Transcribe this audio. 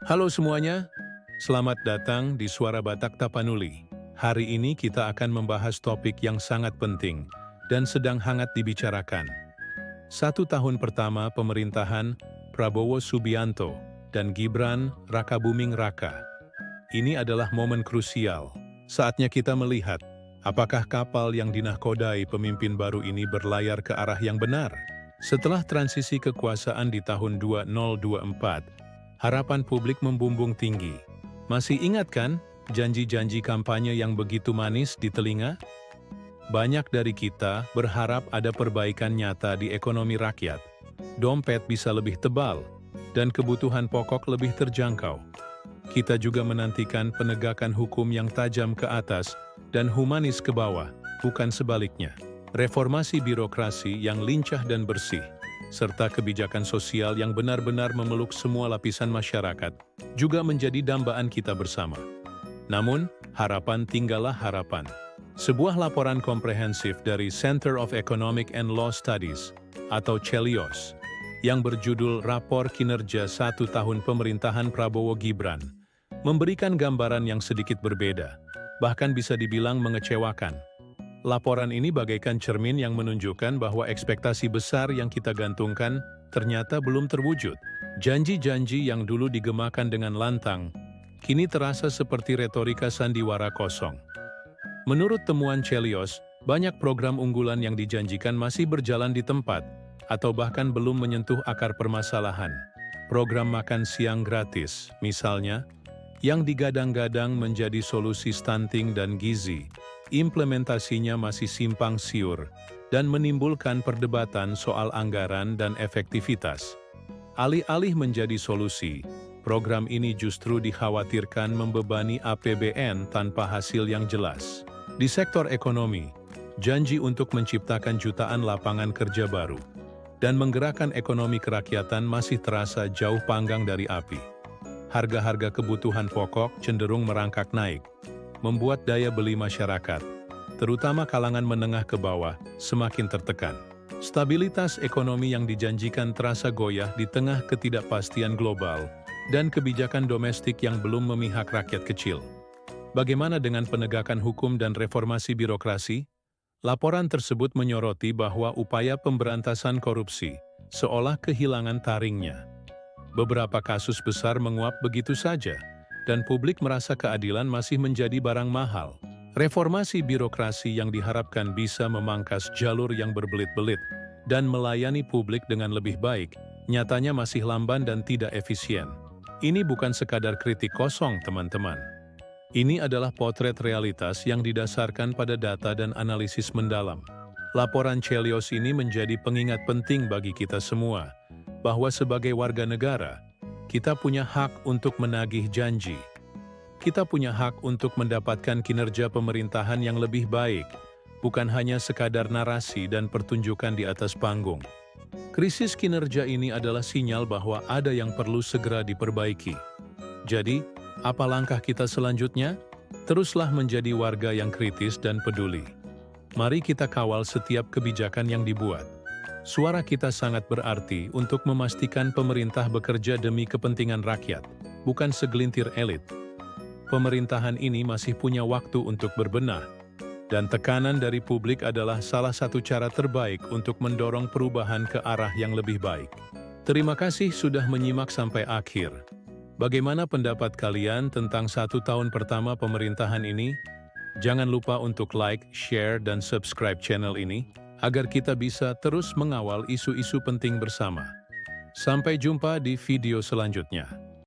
Halo semuanya, selamat datang di Suara Batak Tapanuli. Hari ini kita akan membahas topik yang sangat penting dan sedang hangat dibicarakan. 1 tahun pertama pemerintahan Prabowo Subianto dan Gibran Rakabuming Raka. Ini adalah momen krusial. Saatnya kita melihat, apakah kapal yang dinahkodai pemimpin baru ini berlayar ke arah yang benar? Setelah transisi kekuasaan di tahun 2024, harapan publik membumbung tinggi. Masih ingat kan janji-janji kampanye yang begitu manis di telinga? Banyak dari kita berharap ada perbaikan nyata di ekonomi rakyat. Dompet bisa lebih tebal, dan kebutuhan pokok lebih terjangkau. Kita juga menantikan penegakan hukum yang tajam ke atas dan humanis ke bawah, bukan sebaliknya. Reformasi birokrasi yang lincah dan bersih, serta kebijakan sosial yang benar-benar memeluk semua lapisan masyarakat, juga menjadi dambaan kita bersama. Namun, harapan tinggallah harapan. Sebuah laporan komprehensif dari Center of Economic and Law Studies, atau CELIOS, yang berjudul Rapor Kinerja 1 Tahun Pemerintahan Prabowo Gibran, memberikan gambaran yang sedikit berbeda, bahkan bisa dibilang mengecewakan. Laporan ini bagaikan cermin yang menunjukkan bahwa ekspektasi besar yang kita gantungkan ternyata belum terwujud. Janji-janji yang dulu digemakan dengan lantang, kini terasa seperti retorika sandiwara kosong. Menurut temuan CELIOS, banyak program unggulan yang dijanjikan masih berjalan di tempat, atau bahkan belum menyentuh akar permasalahan. Program makan siang gratis, misalnya, yang digadang-gadang menjadi solusi stunting dan gizi, implementasinya masih simpang siur dan menimbulkan perdebatan soal anggaran dan efektivitas. Alih-alih menjadi solusi, program ini justru dikhawatirkan membebani APBN tanpa hasil yang jelas. Di sektor ekonomi, janji untuk menciptakan jutaan lapangan kerja baru dan menggerakkan ekonomi kerakyatan masih terasa jauh panggang dari api. Harga-harga kebutuhan pokok cenderung merangkak naik, membuat daya beli masyarakat, terutama kalangan menengah ke bawah, semakin tertekan. Stabilitas ekonomi yang dijanjikan terasa goyah di tengah ketidakpastian global dan kebijakan domestik yang belum memihak rakyat kecil. Bagaimana dengan penegakan hukum dan reformasi birokrasi? Laporan tersebut menyoroti bahwa upaya pemberantasan korupsi seolah kehilangan taringnya. Beberapa kasus besar menguap begitu saja, dan publik merasa keadilan masih menjadi barang mahal. Reformasi birokrasi yang diharapkan bisa memangkas jalur yang berbelit-belit dan melayani publik dengan lebih baik, nyatanya masih lamban dan tidak efisien. Ini bukan sekadar kritik kosong, teman-teman. Ini adalah potret realitas yang didasarkan pada data dan analisis mendalam. Laporan CELIOS ini menjadi pengingat penting bagi kita semua, bahwa sebagai warga negara, kita punya hak untuk menagih janji. Kita punya hak untuk mendapatkan kinerja pemerintahan yang lebih baik, bukan hanya sekadar narasi dan pertunjukan di atas panggung. Krisis kinerja ini adalah sinyal bahwa ada yang perlu segera diperbaiki. Jadi, apa langkah kita selanjutnya? Teruslah menjadi warga yang kritis dan peduli. Mari kita kawal setiap kebijakan yang dibuat. Suara kita sangat berarti untuk memastikan pemerintah bekerja demi kepentingan rakyat, bukan segelintir elit. Pemerintahan ini masih punya waktu untuk berbenah, dan tekanan dari publik adalah salah satu cara terbaik untuk mendorong perubahan ke arah yang lebih baik. Terima kasih sudah menyimak sampai akhir. Bagaimana pendapat kalian tentang 1 tahun pertama pemerintahan ini? Jangan lupa untuk like, share, dan subscribe channel ini, agar kita bisa terus mengawal isu-isu penting bersama. Sampai jumpa di video selanjutnya.